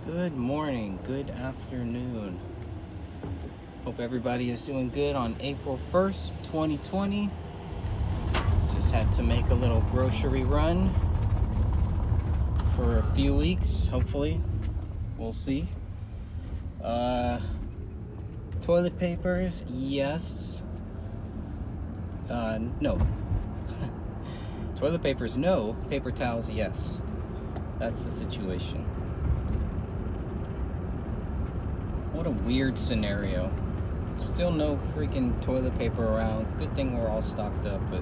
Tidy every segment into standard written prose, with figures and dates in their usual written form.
Good morning, good afternoon. Hope everybody is doing good on April 1st, 2020. Just had to make a little grocery run for a few weeks, hopefully. We'll see. Toilet papers, yes. No. Toilet papers, no. Paper towels, yes. That's the situation. What a weird scenario. Still no freaking toilet paper around. Good thing we're all stocked up, but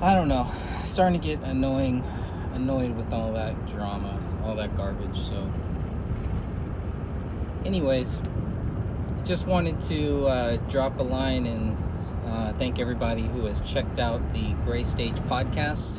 I don't know. Starting to get annoyed with all that drama, all that garbage. So anyways, just wanted to drop a line and thank everybody who has checked out the Gray Stage podcast.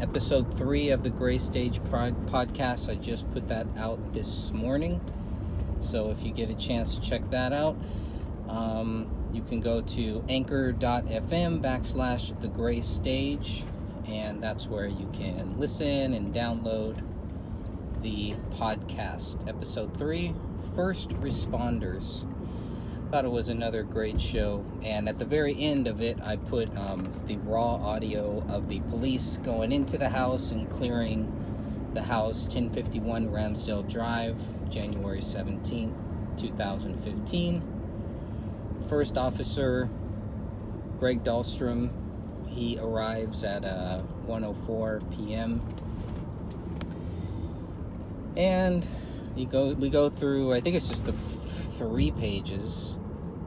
Episode 3 of the Gray Stage podcast. I just put that out this morning. So if you get a chance to check that out, you can go to anchor.fm/The Gray Stage, and that's where you can listen and download the podcast. Episode 3, First Responders. Thought it was another great show, and at the very end of it, I put the raw audio of the police going into the house and clearing the house, 1051 Ramsdale Drive, January 17th, 2015. First officer, Greg Dahlstrom, he arrives at 1:04 p.m. And we go through, I think it's just the 3 pages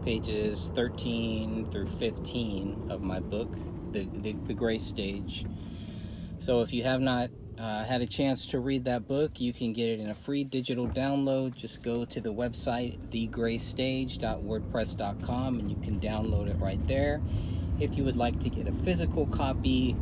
13 through 15 of my book, the Gray Stage. So if you have not had a chance to read that book, you can get it in a free digital download. Just go to the website thegraystage.wordpress.com and you can download it right there. If you would like to get a physical copy,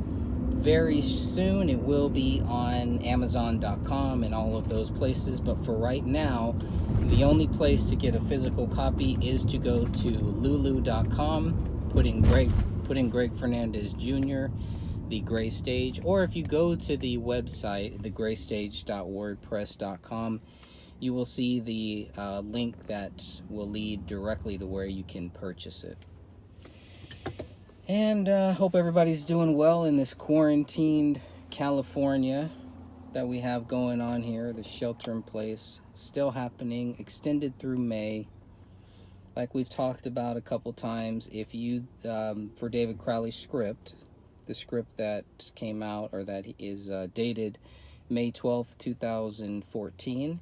very soon it will be on Amazon.com and all of those places, but for right now, the only place to get a physical copy is to go to lulu.com, put in Greg Fernandez Jr., The Gray Stage, or if you go to the website, thegraystage.wordpress.com, you will see the link that will lead directly to where you can purchase it. And hope everybody's doing well in this quarantined California that we have going on here. The shelter in place still happening, extended through May. Like we've talked about a couple times, if you, for David Crowley's script, the script that came out, or that is dated May 12th, 2014.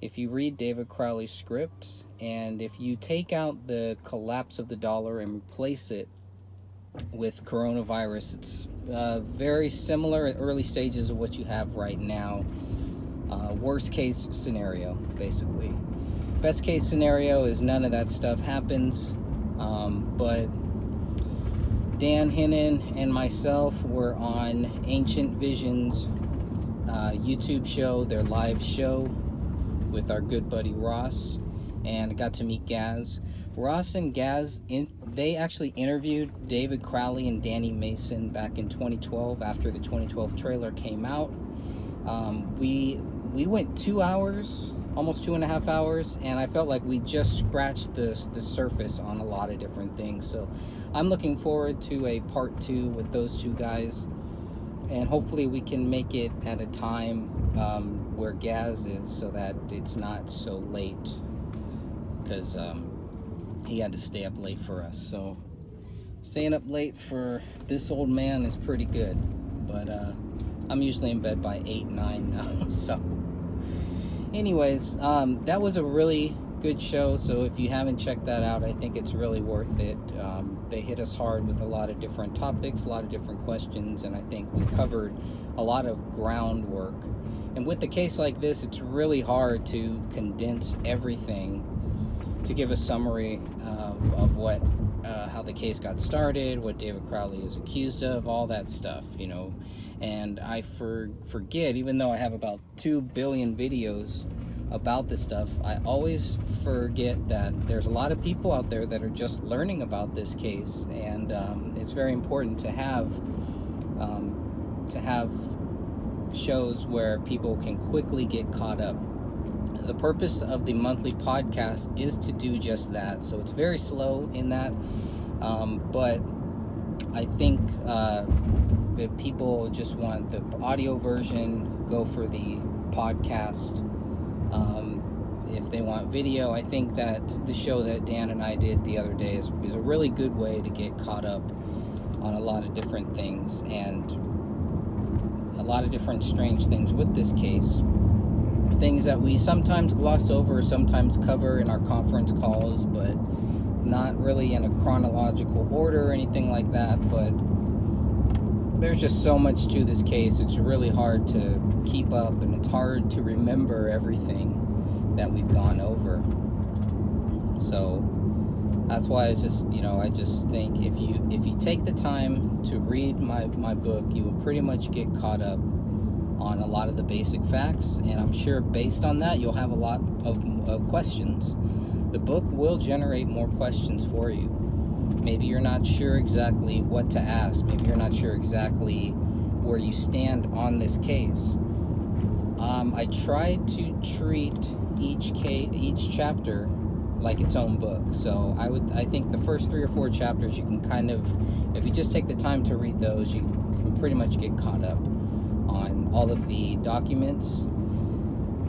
If you read David Crowley's script, and if you take out the collapse of the dollar and replace it with coronavirus, it's very similar at early stages of what you have right now. Worst case scenario, basically. Best case scenario is none of that stuff happens, but Dan Hennon and myself were on Ancient Visions YouTube show, their live show with our good buddy Ross, and I got to meet Gaz. Ross and Gaz, they actually interviewed David Crowley and Danny Mason back in 2012 after the 2012 trailer came out. We went 2 hours, almost 2.5 hours, and I felt like we just scratched the surface on a lot of different things. So I'm looking forward to a part 2 with those two guys, and hopefully we can make it at a time where Gaz is, so that it's not so late, because he had to stay up late for us. So staying up late for this old man is pretty good, but I'm usually in bed by 8, 9 now. So anyways, that was a really good show. So if you haven't checked that out, I think it's really worth it. They hit us hard with a lot of different topics, a lot of different questions, and I think we covered a lot of groundwork. And with a case like this, it's really hard to condense everything, to give a summary of what how the case got started, what David Crowley is accused of, all that stuff, you know. And I forget, even though I have about 2 billion videos about this stuff, I always forget that there's a lot of people out there that are just learning about this case, and it's very important to have shows where people can quickly get caught up. The purpose of the monthly podcast is to do just that. So it's very slow in that, but I think if people just want the audio version, go for the podcast. If they want video, I think that the show that Dan and I did the other day is a really good way to get caught up on a lot of different things and a lot of different strange things with this case. Things that we sometimes gloss over, sometimes cover in our conference calls, but not really in a chronological order or anything like that. But there's just so much to this case. It's really hard to keep up, and it's hard to remember everything that we've gone over. So that's why it's just, I just think if you take the time to read my book, you will pretty much get caught up on a lot of the basic facts, and I'm sure based on that you'll have a lot of questions. The book will generate more questions for you. Maybe you're not sure exactly what to ask. Maybe you're not sure exactly where you stand on this case. I tried to treat each chapter like its own book. So I think the first 3 or 4 chapters you can kind of, if you just take the time to read those, you can pretty much get caught up on all of the documents,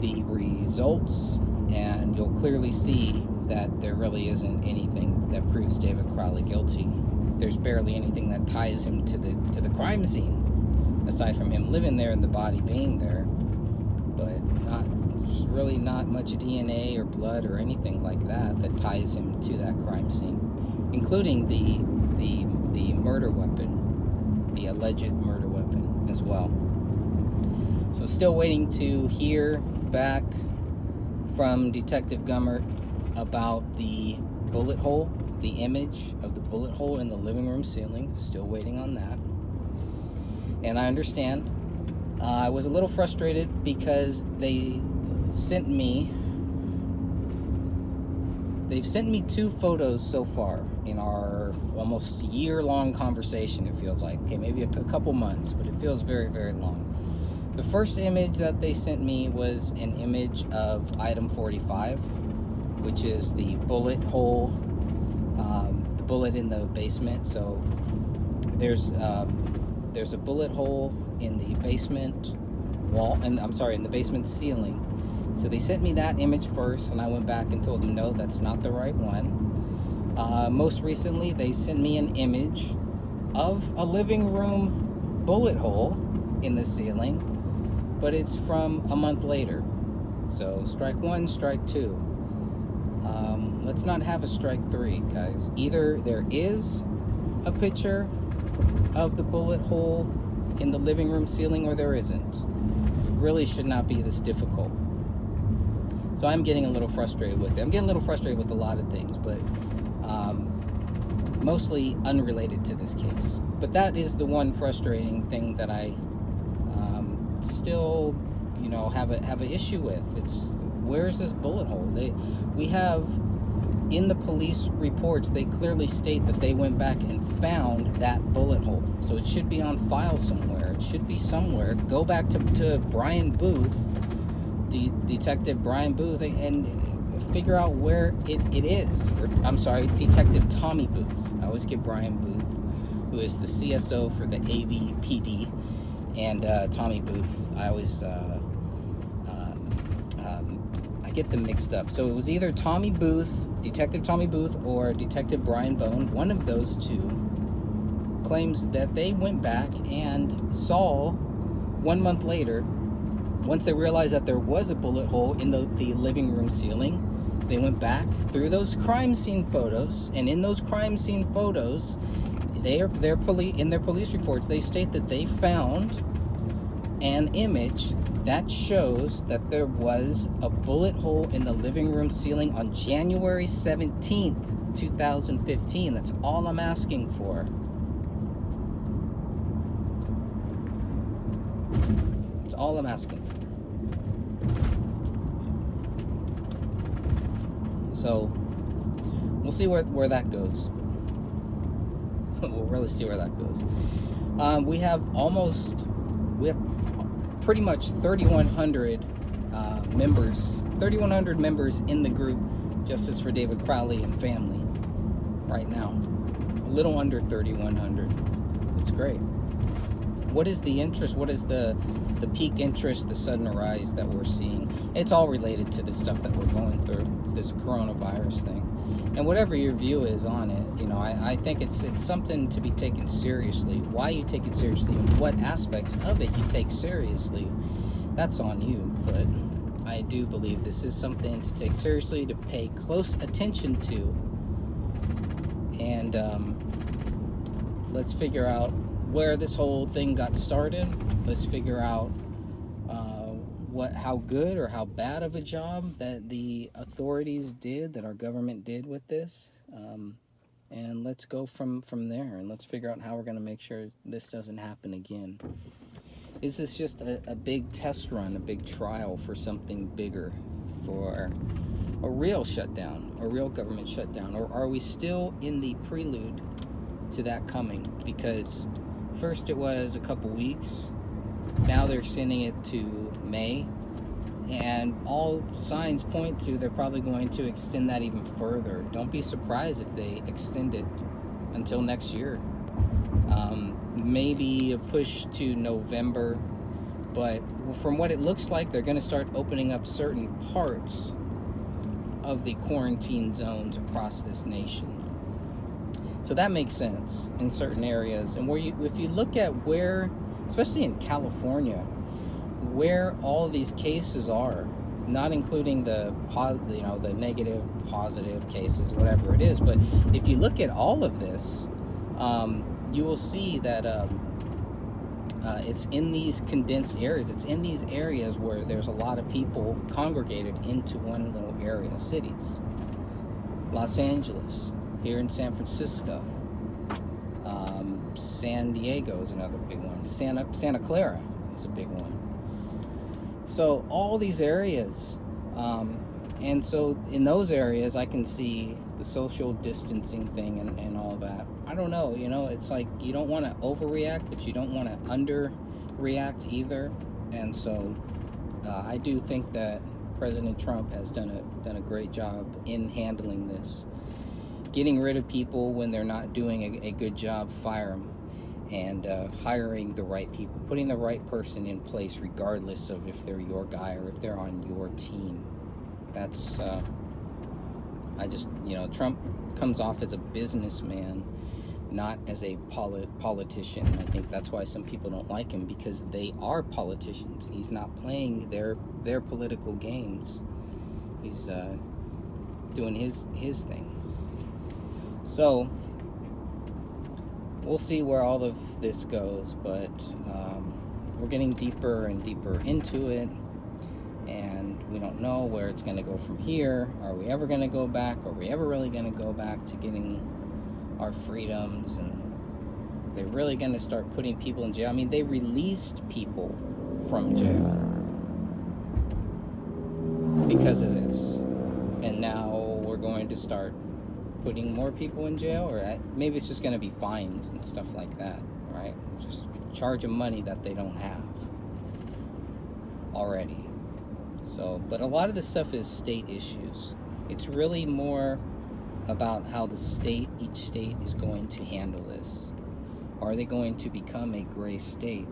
the results, and you'll clearly see that there really isn't anything that proves David Crowley guilty. There's barely anything that ties him to the crime scene, aside from him living there and the body being there. But really not much DNA or blood or anything like that ties him to that crime scene, including the murder weapon, the alleged murder weapon as well. So still waiting to hear back from Detective Gummert about the bullet hole, the image of the bullet hole in the living room ceiling. Still waiting on that. And I understand. I was a little frustrated because they've sent me 2 photos so far in our almost year-long conversation. It feels like, okay, maybe a couple months, but it feels very, very long. The first image that they sent me was an image of item 45, which is the bullet hole, the bullet in the basement. So there's a bullet hole in the basement wall, and in the basement ceiling. So they sent me that image first, and I went back and told them, no, that's not the right one. Most recently, they sent me an image of a living room bullet hole in the ceiling, but it's from a month later. So strike 1, strike 2. Let's not have a strike 3, guys. Either there is a picture of the bullet hole in the living room ceiling, or there isn't. It really should not be this difficult. So I'm getting a little frustrated with it. I'm getting a little frustrated with a lot of things, but mostly unrelated to this case. But that is the one frustrating thing that I still, have an issue with. It's, where's this bullet hole? We have in the police reports, they clearly state that they went back and found that bullet hole. So it should be on file somewhere. It should be somewhere. Go back to Brian Booth, Detective Brian Booth, and figure out where it is. Detective Tommy Booth. I always get Brian Booth, who is the CSO for the AVPD, and Tommy Booth. I always I get them mixed up. So it was either Tommy Booth, Detective Tommy Booth, or Detective Brian Bone. One of those two claims that they went back and saw 1 month later, once they realized that there was a bullet hole in the living room ceiling, they went back through those crime scene photos, and in those crime scene photos, in their police reports, they state that they found an image that shows that there was a bullet hole in the living room ceiling on January 17th, 2015. That's all I'm asking for. That's all I'm asking for. So we'll see where that goes. We'll really see where that goes. We have pretty much 3,100 members, 3,100 members in the group Justice for David Crowley and family right now. A little under 3,100. It's great. What is the interest? What is the peak interest, the sudden rise that we're seeing? It's all related to the stuff that we're going through, this coronavirus thing. And whatever your view is on it, you know, I think it's something to be taken seriously. Why you take it seriously and what aspects of it you take seriously, that's on you. But I do believe this is something to take seriously, to pay close attention to. And let's figure out where this whole thing got started. Let's figure out how good or how bad of a job that the authorities did, that our government did with this, and let's go from there, and let's figure out how we're going to make sure this doesn't happen again. Is this just a big test run, a big trial for something bigger, for a real shutdown, a real government shutdown, or are we still in the prelude to that coming? Because first it was a couple weeks, now they're extending it to May, and all signs point to they're probably going to extend that even further. Don't be surprised if they extend it until next year. Maybe a push to November, but from what it looks like, they're going to start opening up certain parts of the quarantine zones across this nation. So that makes sense in certain areas. And if you look at where, especially in California, where all of these cases are, not including the the negative, positive cases, whatever it is, but if you look at all of this, you will see that it's in these condensed areas. It's in these areas where there's a lot of people congregated into one little area, cities. Los Angeles, here in San Francisco, San Diego is another big one. Santa Clara is a big one. So all these areas, and so in those areas I can see the social distancing thing and all that. I don't know, it's like you don't want to overreact, but you don't want to underreact either. And so I do think that President Trump has done a great job in handling this. Getting rid of people when they're not doing a good job, fire them, and hiring the right people, putting the right person in place regardless of if they're your guy or if they're on your team. That's Trump comes off as a businessman, not as a politician. I think that's why some people don't like him, because they are politicians. He's not playing their political games. He's doing his thing. So we'll see where all of this goes, but we're getting deeper and deeper into it, and we don't know where it's going to go from here. Are we ever going to go back? Are we ever really going to go back to getting our freedoms? And they're really going to start putting people in jail. I mean, they released people from jail because of this, and now we're going to start putting more people in jail, or maybe it's just going to be fines and stuff like that, right? Just charge them money that they don't have already. So, but a lot of this stuff is state issues. It's really more about how each state is going to handle this. Are they going to become a gray state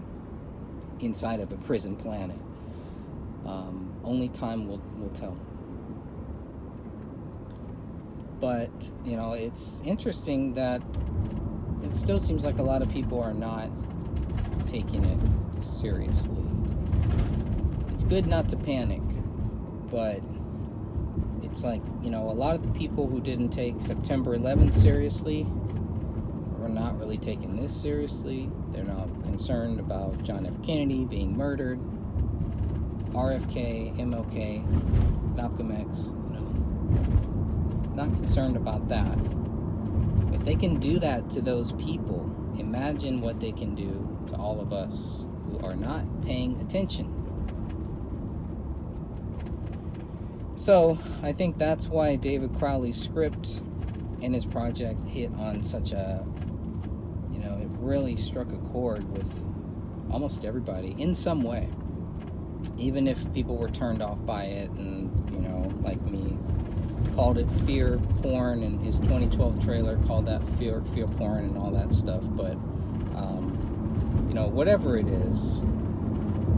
inside of a prison planet? Only time will tell. But, it's interesting that it still seems like a lot of people are not taking it seriously. It's good not to panic, but it's like, a lot of the people who didn't take September 11th seriously are not really taking this seriously. They're not concerned about John F. Kennedy being murdered, RFK, MLK, Malcolm X, not concerned about that. If they can do that to those people, imagine what they can do to all of us who are not paying attention. So I think that's why David Crowley's script and his project hit on such a, it really struck a chord with almost everybody in some way. even if people were turned off by it and, you know, like me, called it fear porn, and his 2012 trailer called that fear porn and all that stuff. But you know, whatever it is,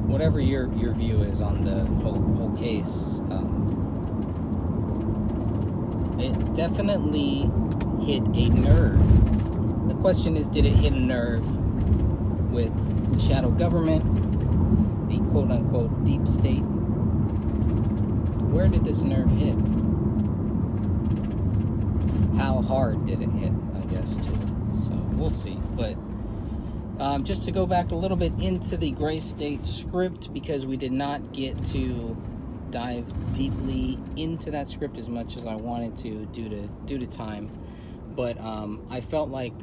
whatever your view is on the whole case, it definitely hit a nerve. The question is, did it hit a nerve with the shadow government, the quote-unquote deep state? Where did this nerve hit? How hard did it hit, I guess, too? So we'll see. But just to go back a little bit into the Gray State script, because we did not get to dive deeply into that script as much as I wanted to due to time. But I felt like,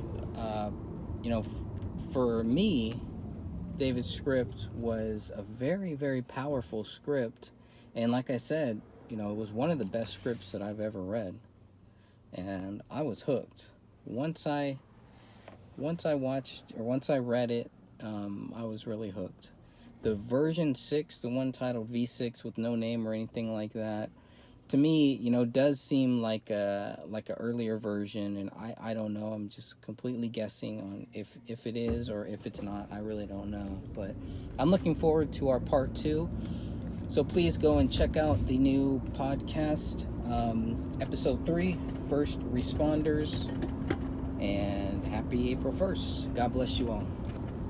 you know, for me, David's script was a very, very powerful script. And like I said, you know, it was one of the best scripts that I've ever read. And I was hooked. Once I watched, or once I read it, I was really hooked. The version 6, the one titled V6 with no name or anything like that, to me, you know, does seem like a earlier version, and I don't know. I'm just completely guessing on if it is or if it's not. I really don't know. But I'm looking forward to our part 2. So please go and check out the new podcast, episode 3, First Responders, and happy April 1st. God bless you all.